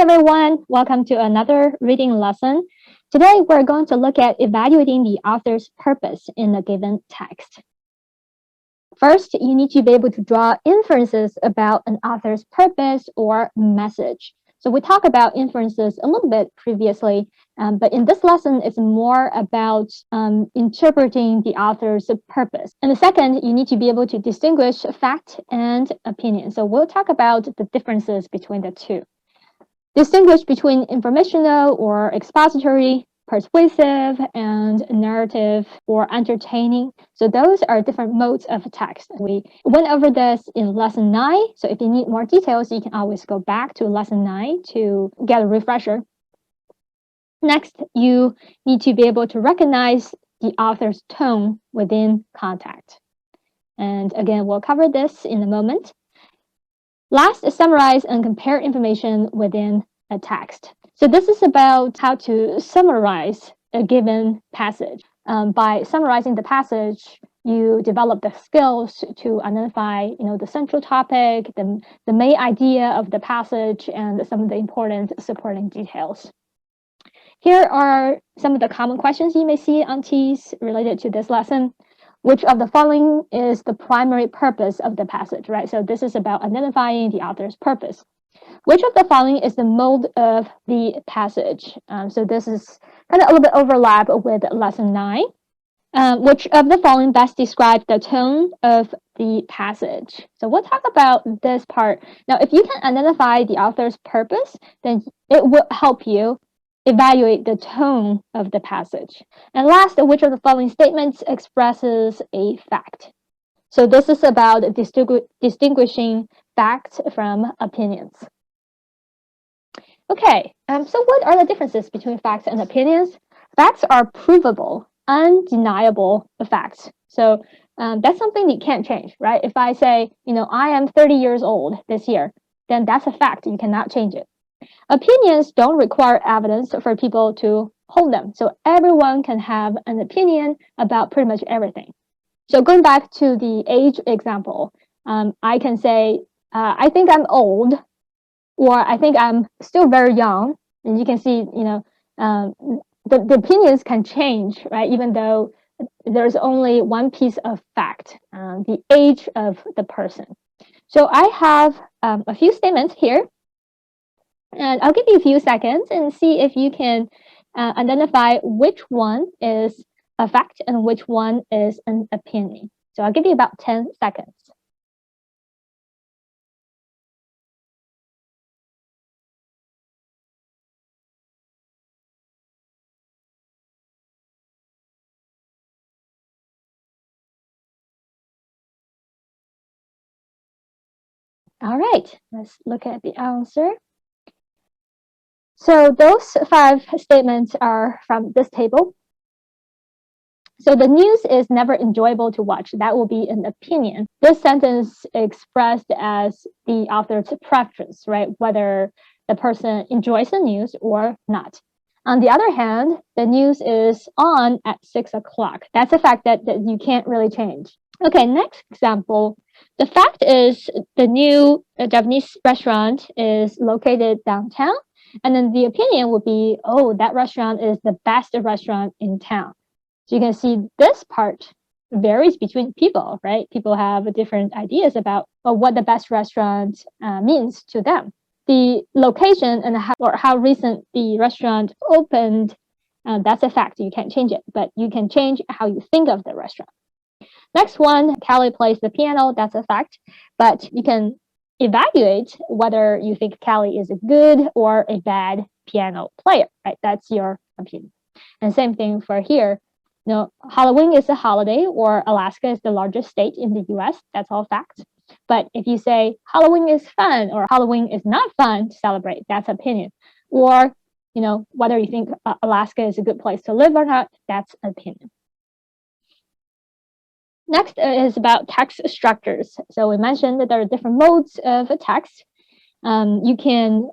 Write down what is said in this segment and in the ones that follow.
everyone, welcome to another reading lesson. Today we're going to look at evaluating the author's purpose in a given text. First, you need to be able to draw inferences about an author's purpose or message. So we talked about inferences a little bit previously, but in this lesson, it's more about interpreting the author's purpose. And the second, you need to be able to distinguish fact and opinion. So we'll talk about the differences between the two. Distinguish between informational or expository, persuasive, and narrative or entertaining. So those are different modes of text. We went over this in lesson 9. So if you need more details, you can always go back to lesson 9 to get a refresher. Next, you need to be able to recognize the author's tone within context. And again, we'll cover this in a moment. Last, summarize and compare information within a text. So this is about how to summarize a given passage. By summarizing the passage, you develop the skills to identify, the central topic, the main idea of the passage, and some of the important supporting details. Here are some of the common questions you may see on TEAS related to this lesson. Which of the following is the primary purpose of the passage, right? So this is about identifying the author's purpose. Which of the following is the mode of the passage? So this is kind of a little bit overlap with lesson 9. Which of the following best describes the tone of the passage? So we'll talk about this part. Now, if you can identify the author's purpose, then it will help you evaluate the tone of the passage. And last, which of the following statements expresses a fact? So this is about distinguishing facts from opinions. Okay, so what are the differences between facts and opinions? Facts are provable, undeniable facts. So that's something you can't change, right? If I say, I am 30 years old this year, then that's a fact. You cannot change it. Opinions don't require evidence for people to hold them. So everyone can have an opinion about pretty much everything. So going back to the age example, I can say, I think I'm old, or I think I'm still very young. And you can see, the opinions can change, right? Even though there's only one piece of fact, the age of the person. So I have a few statements here. And I'll give you a few seconds and see if you can identify which one is a fact and which one is an opinion. So I'll give you about 10 seconds. All right, let's look at the answer. So those 5 statements are from this table. So the news is never enjoyable to watch. That will be an opinion. This sentence expressed as the author's preference, right? Whether the person enjoys the news or not. On the other hand, the news is on at 6 o'clock. That's a fact that you can't really change. Okay, next example. The fact is the new Japanese restaurant is located downtown. And then the opinion would be, oh, that restaurant is the best restaurant in town. So you can see this part varies between people, right? People have different ideas about what the best restaurant means to them. The location and how recent the restaurant opened, that's a fact. You can't change it, but you can change how you think of the restaurant. Next one, Kelly plays the piano. That's a fact, but you can evaluate whether you think Kelly is a good or a bad piano player, right? That's your opinion. And same thing for here. Halloween is a holiday, or Alaska is the largest state in the US. That's all facts. But if you say Halloween is fun or Halloween is not fun to celebrate, that's opinion. Or, whether you think Alaska is a good place to live or not, that's opinion. Next is about text structures. So we mentioned that there are different modes of a text. You can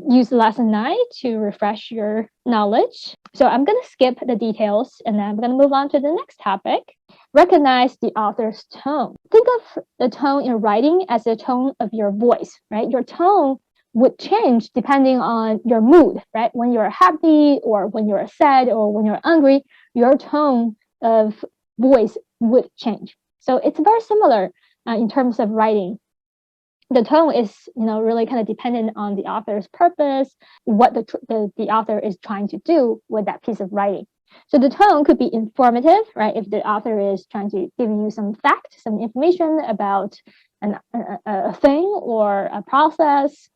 use lesson 9 to refresh your knowledge. So I'm going to skip the details and then I'm going to move on to the next topic. Recognize the author's tone. Think of the tone in writing as the tone of your voice, right? Your tone would change depending on your mood, right? When you're happy or when you're sad or when you're angry, your tone of voice would change. So it's very similar in terms of writing. The tone is, really kind of dependent on the author's purpose, what the author is trying to do with that piece of writing. So the tone could be informative, right? If the author is trying to give you some fact, some information about a thing or a process.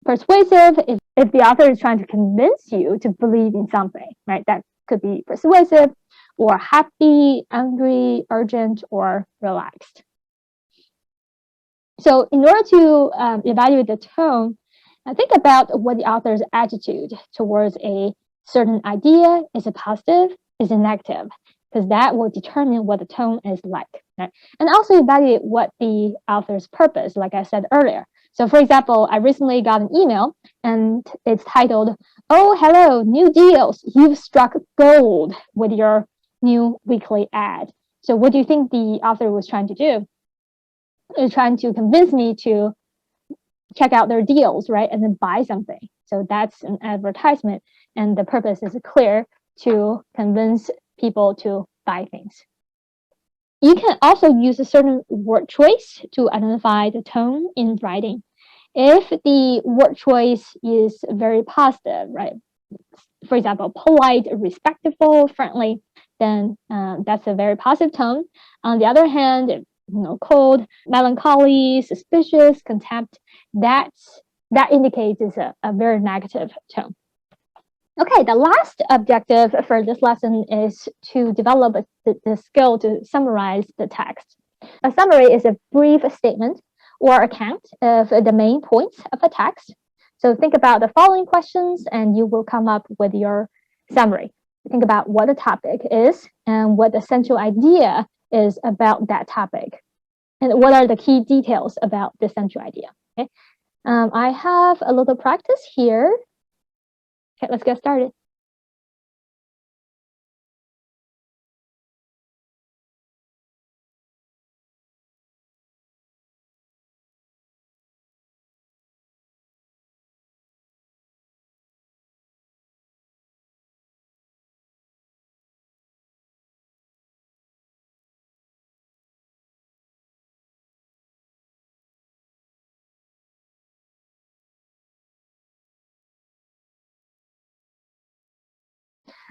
Persuasive, if the author is trying to convince you to believe in something, right? That could be persuasive, or happy, angry, urgent, or relaxed. So in order to evaluate the tone, think about what the author's attitude towards a certain idea. Is it positive? Is it negative? Because that will determine what the tone is like. Right? And also evaluate what the author's purpose, like I said earlier. So for example, I recently got an email and it's titled, "Oh, hello, new deals. You've struck gold with your new weekly ad." So what do you think the author was trying to do? Is trying to convince me to check out their deals, right? And then buy something. So that's an advertisement. And the purpose is clear, to convince people to buy things. You can also use a certain word choice to identify the tone in writing. If the word choice is very positive, right? For example, polite, respectful, friendly, then that's a very positive tone. On the other hand, cold, melancholy, suspicious, contempt, that indicates is a very negative tone. Okay, the last objective for this lesson is to develop the skill to summarize the text. A summary is a brief statement or account of the main points of a text. So think about the following questions and you will come up with your summary. Think about what the topic is and what the central idea is about that topic. And what are the key details about the central idea? Okay, I have a little practice here. Okay, let's get started.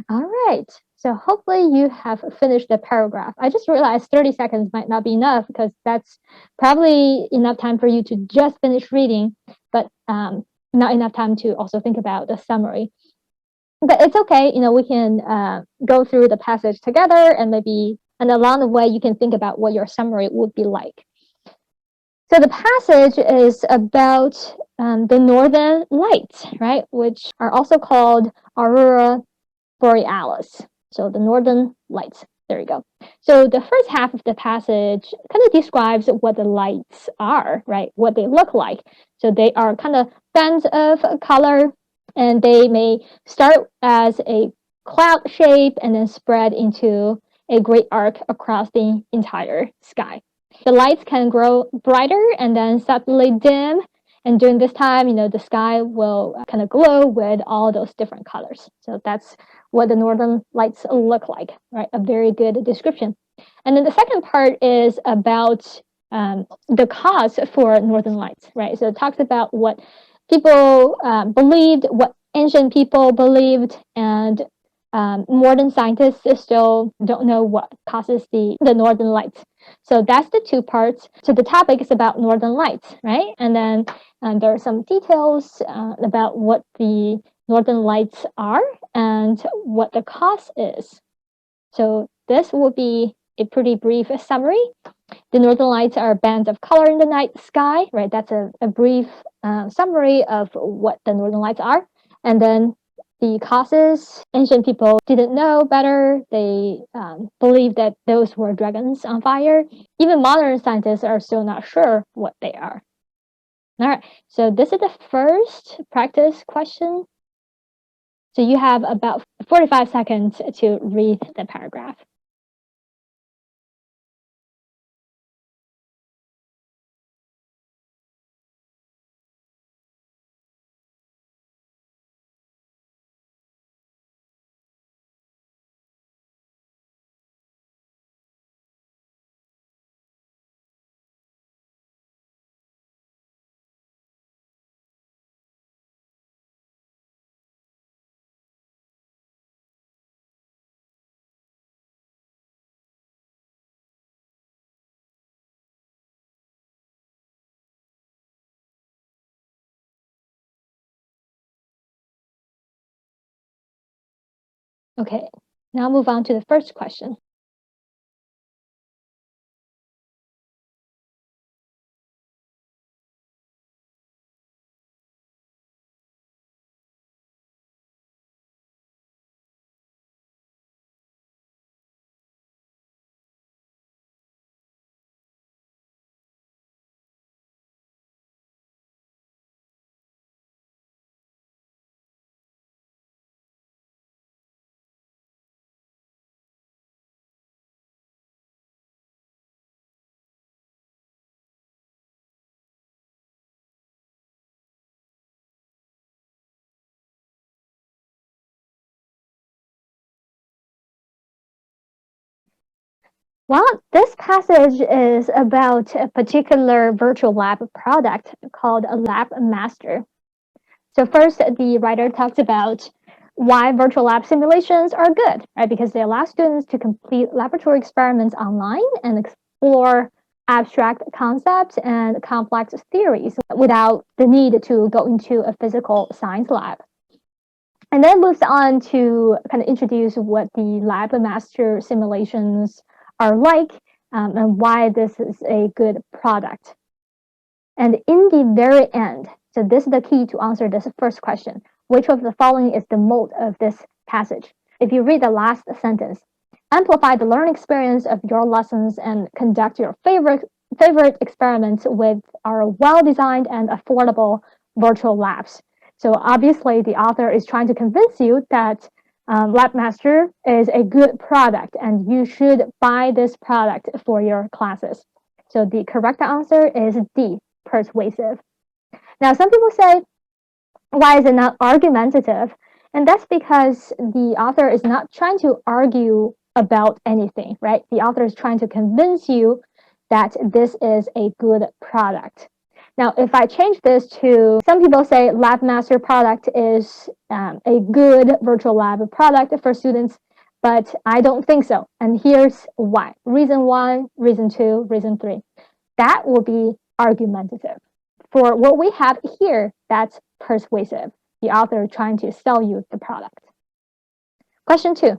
All right, so hopefully you have finished the paragraph. I just realized 30 seconds might not be enough because that's probably enough time for you to just finish reading, but not enough time to also think about the summary. But it's okay, we can go through the passage together and along the way you can think about what your summary would be like. So the passage is about the northern lights, right, which are also called aurora borealis. So the northern lights. There you go. So the first half of the passage kind of describes what the lights are, right? What they look like. So they are kind of bands of color, and they may start as a cloud shape and then spread into a great arc across the entire sky. The lights can grow brighter and then suddenly dim. And during this time, the sky will kind of glow with all those different colors. So that's what the northern lights look like, right? A very good description. And then the second part is about the cause for northern lights, right? So it talks about what people believed, what ancient people believed, and modern scientists still don't know what causes the northern lights. So that's the two parts. So the topic is about northern lights, right? And then there are some details about what the northern lights are and what the cause is. So this will be a pretty brief summary. The northern lights are bands of color in the night sky, right? That's a brief summary of what the northern lights are. And then the causes, ancient people didn't know better. They believed that those were dragons on fire. Even modern scientists are still not sure what they are. All right, so this is the first practice question. So you have about 45 seconds to read the paragraph. Okay, now move on to the first question. Well, this passage is about a particular virtual lab product called a Lab Master. So first, the writer talks about why virtual lab simulations are good, right? Because they allow students to complete laboratory experiments online and explore abstract concepts and complex theories without the need to go into a physical science lab. And then moves on to kind of introduce what the Lab Master simulations are like and why this is a good product. And in the very end, so this is the key to answer this first question, which of the following is the mode of this passage? If you read the last sentence, amplify the learning experience of your lessons and conduct your favorite experiments with our well-designed and affordable virtual labs. So obviously, the author is trying to convince you that LabMaster is a good product and you should buy this product for your classes. So the correct answer is D, persuasive. Now, some people say, why is it not argumentative? And that's because the author is not trying to argue about anything, right? The author is trying to convince you that this is a good product. Now, if I change this to, some people say LabMaster product is a good virtual lab product for students, but I don't think so. And here's why. Reason 1, reason 2, reason 3. That will be argumentative. For what we have here, that's persuasive. The author trying to sell you the product. Question 2.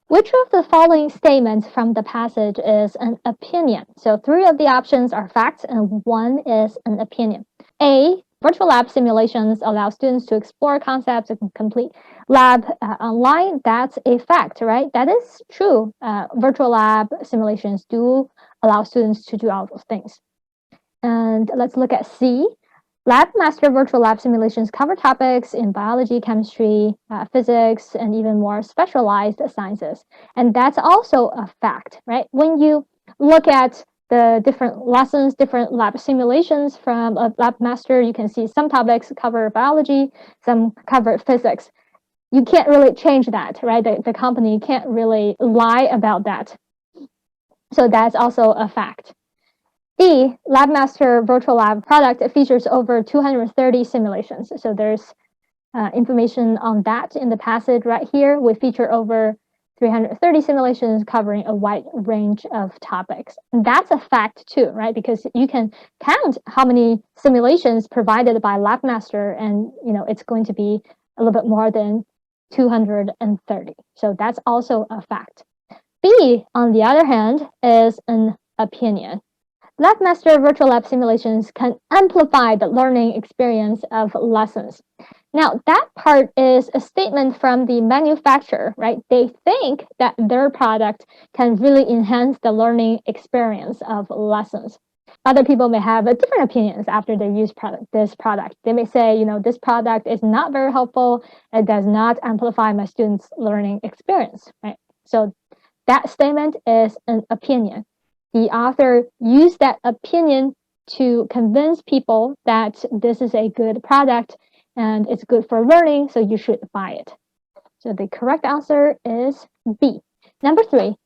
Which of the following statements from the passage is an opinion? So 3 of the options are facts and 1 is an opinion. A, virtual lab simulations allow students to explore concepts and complete lab online. That's a fact, right? That is true. Virtual lab simulations do allow students to do all those things. And let's look at C. LabMaster virtual lab simulations cover topics in biology, chemistry, physics, and even more specialized sciences. And that's also a fact, right? When you look at the different lessons, different lab simulations from a LabMaster, you can see some topics cover biology, some cover physics. You can't really change that, right? The company can't really lie about that. So that's also a fact. D, LabMaster Virtual Lab product features over 230 simulations. So there's information on that in the passage right here. We feature over 330 simulations covering a wide range of topics. And that's a fact too, right? Because you can count how many simulations provided by LabMaster, and it's going to be a little bit more than 230. So that's also a fact. B, on the other hand, is an opinion. LabMaster virtual lab simulations can amplify the learning experience of lessons. Now, that part is a statement from the manufacturer, right? They think that their product can really enhance the learning experience of lessons. Other people may have different opinions after they use this product. They may say, this product is not very helpful. It does not amplify my students' learning experience, right? So that statement is an opinion. The author used that opinion to convince people that this is a good product and it's good for learning, so you should buy it. So the correct answer is B. Number 3.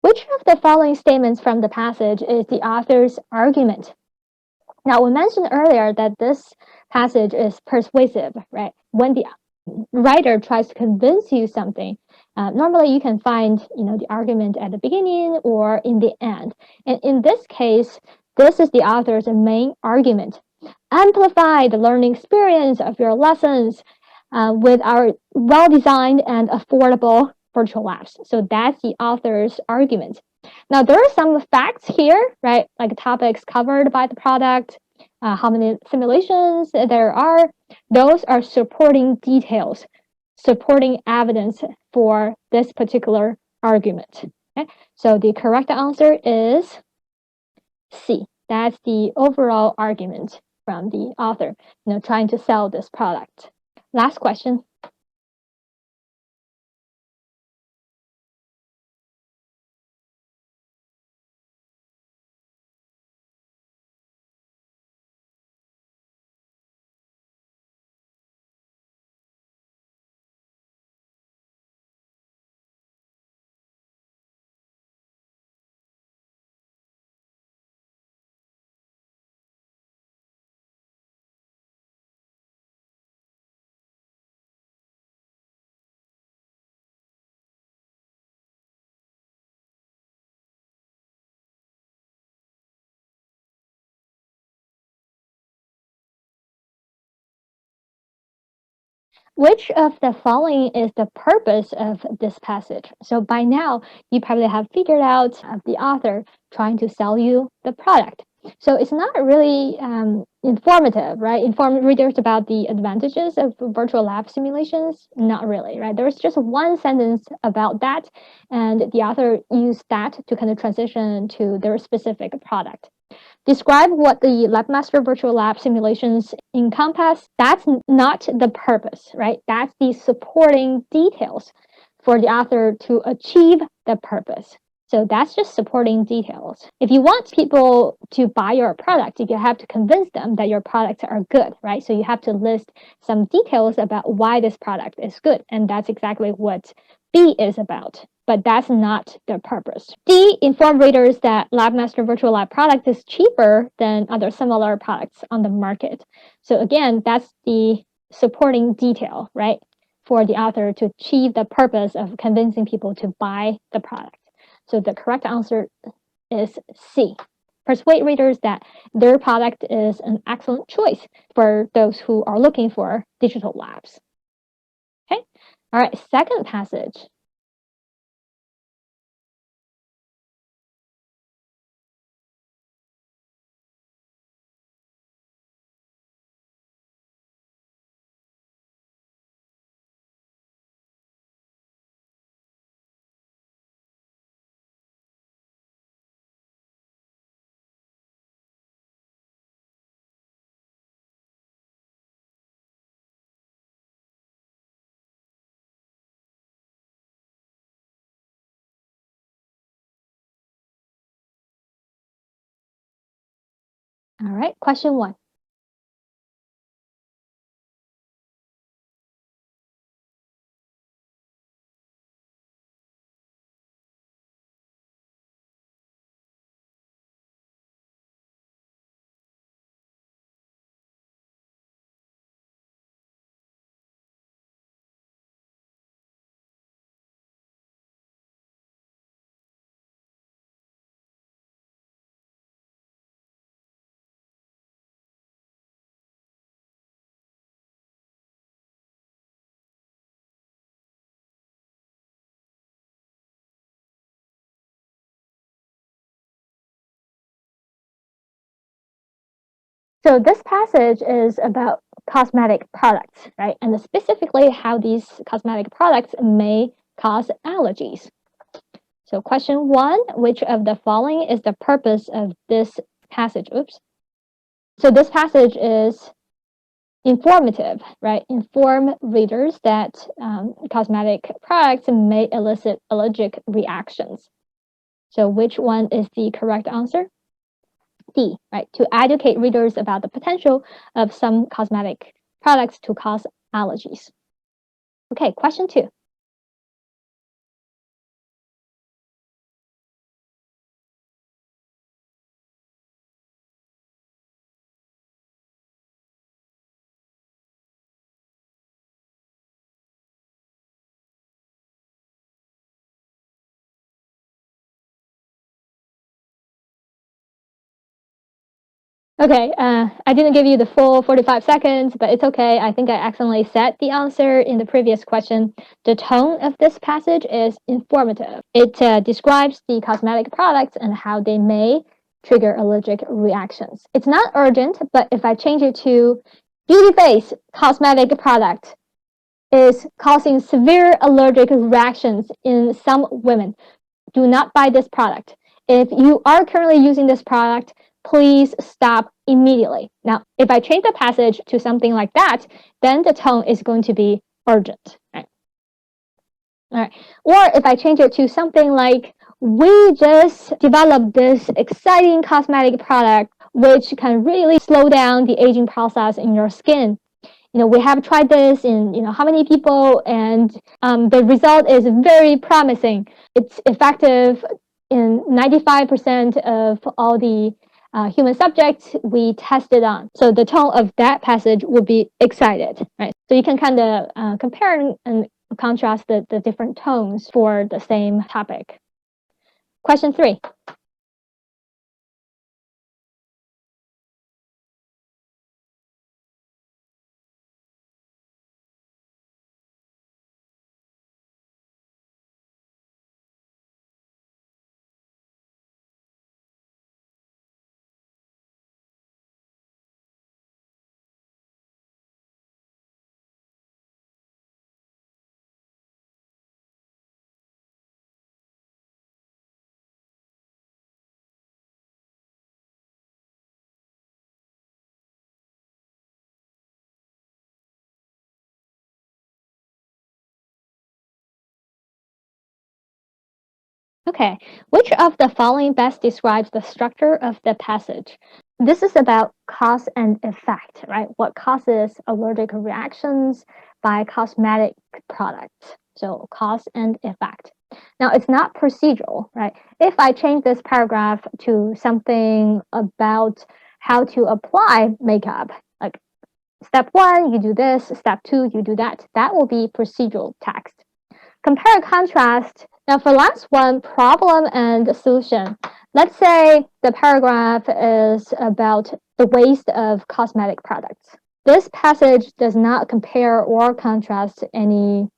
Which of the following statements from the passage is the author's argument? Now, we mentioned earlier that this passage is persuasive, right? When the writer tries to convince you something, normally you can find, the argument at the beginning or in the end. And in this case, this is the author's main argument. Amplify the learning experience of your lessons with our well-designed and affordable virtual labs. So that's the author's argument. Now, there are some facts here, right? Like topics covered by the product, how many simulations there are. Those are supporting details, supporting evidence for this particular argument. Okay? So the correct answer is C. That's the overall argument from the author, trying to sell this product. Last question. Which of the following is the purpose of this passage? So by now, you probably have figured out the author trying to sell you the product. So it's not really informative, right? Inform readers about the advantages of virtual lab simulations? Not really, right? There's just one sentence about that, and the author used that to kind of transition to their specific product. Describe what the LabMaster virtual lab simulations encompass. That's not the purpose, right? That's the supporting details for the author to achieve the purpose. So that's just supporting details. If you want people to buy your product, you have to convince them that your products are good, right? So you have to list some details about why this product is good. And that's exactly what B is about. But that's not the purpose. D, inform readers that LabMaster Virtual Lab product is cheaper than other similar products on the market. So again, that's the supporting detail, right, for the author to achieve the purpose of convincing people to buy the product. So the correct answer is C. Persuade readers that their product is an excellent choice for those who are looking for digital labs. Okay, all right, second passage. All right, question 1. So this passage is about cosmetic products, right? And specifically how these cosmetic products may cause allergies. So question 1, which of the following is the purpose of this passage? Oops. So this passage is informative, right? Inform readers that cosmetic products may elicit allergic reactions. So which one is the correct answer? D, right? To educate readers about the potential of some cosmetic products to cause allergies. Okay, question 2. Okay, I didn't give you the full 45 seconds, but it's okay. I think I accidentally said the answer in the previous question. The tone of this passage is informative. It describes the cosmetic products and how they may trigger allergic reactions. It's not urgent, but if I change it to beauty face cosmetic product is causing severe allergic reactions in some women, do not buy this product. If you are currently using this product, please stop immediately. Now, if I change the passage to something like that, then the tone is going to be urgent. Right? All right. Or if I change it to something like, we just developed this exciting cosmetic product which can really slow down the aging process in your skin. We have tried this in how many people, and the result is very promising. It's effective in 95% of all the human subjects we tested on. So the tone of that passage would be excited, right? So you can kind of compare and contrast the different tones for the same topic. Question 3. Okay, which of the following best describes the structure of the passage? This is about cause and effect, right? What causes allergic reactions by cosmetic products? So cause and effect. Now, it's not procedural, right? If I change this paragraph to something about how to apply makeup, like step 1, you do this, step 2, you do that, that will be procedural text. Compare and contrast. Now for last one, problem and solution. Let's say the paragraph is about the waste of cosmetic products. This passage does not compare or contrast any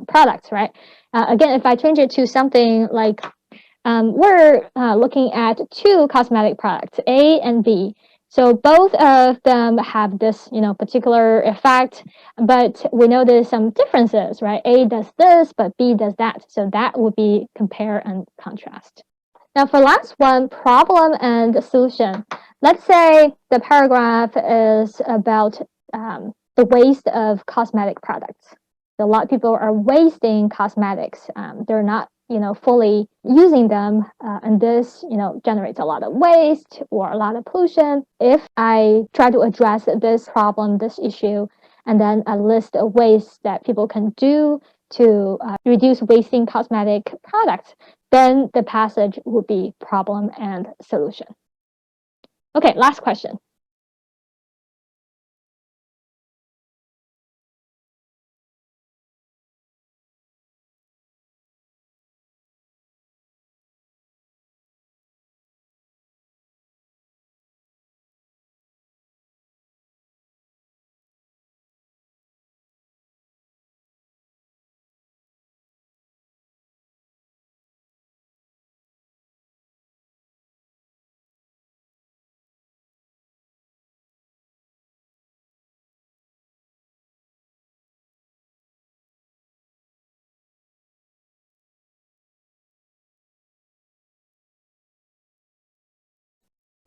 products, right? Again, if I change it to something like we're looking at 2 cosmetic products, A and B. So both of them have this, particular effect, but we know there's some differences, right? A does this, but B does that. So that would be compare and contrast. Now for last one, problem and solution. Let's say the paragraph is about the waste of cosmetic products. So a lot of people are wasting cosmetics. They're not fully using them, and this generates a lot of waste or a lot of pollution. If I try to address this problem, this issue, and then a list of ways that people can do to reduce wasting cosmetic products, then the passage would be problem and solution. Okay, last question.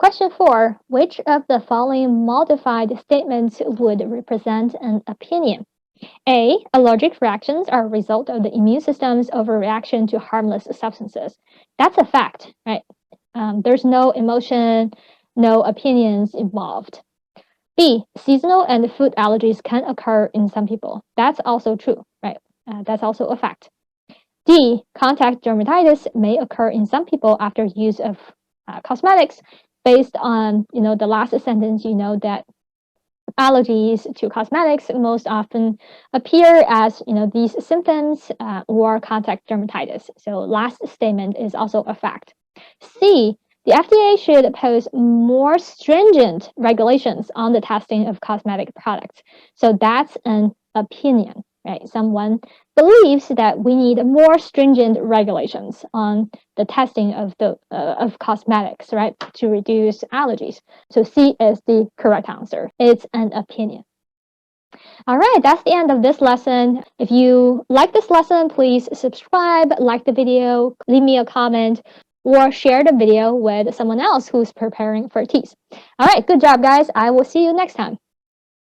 Question 4. Which of the following modified statements would represent an opinion? A. Allergic reactions are a result of the immune system's overreaction to harmless substances. That's a fact, right? There's no emotion, no opinions involved. B. Seasonal and food allergies can occur in some people. That's also true, right? That's also a fact. D. Contact dermatitis may occur in some people after use of cosmetics. Based on the last sentence, you know that allergies to cosmetics most often appear as these symptoms or contact dermatitis. So last statement is also a fact. C. The FDA should pose more stringent regulations on the testing of cosmetic products. So that's an opinion, right? Someone believes that we need more stringent regulations on the testing of of cosmetics, right, to reduce allergies. So C is the correct answer. It's an opinion. All right, that's the end of this lesson. If you like this lesson, please subscribe, like the video, leave me a comment, or share the video with someone else who's preparing for TEAS. All right, good job, guys. I will see you next time.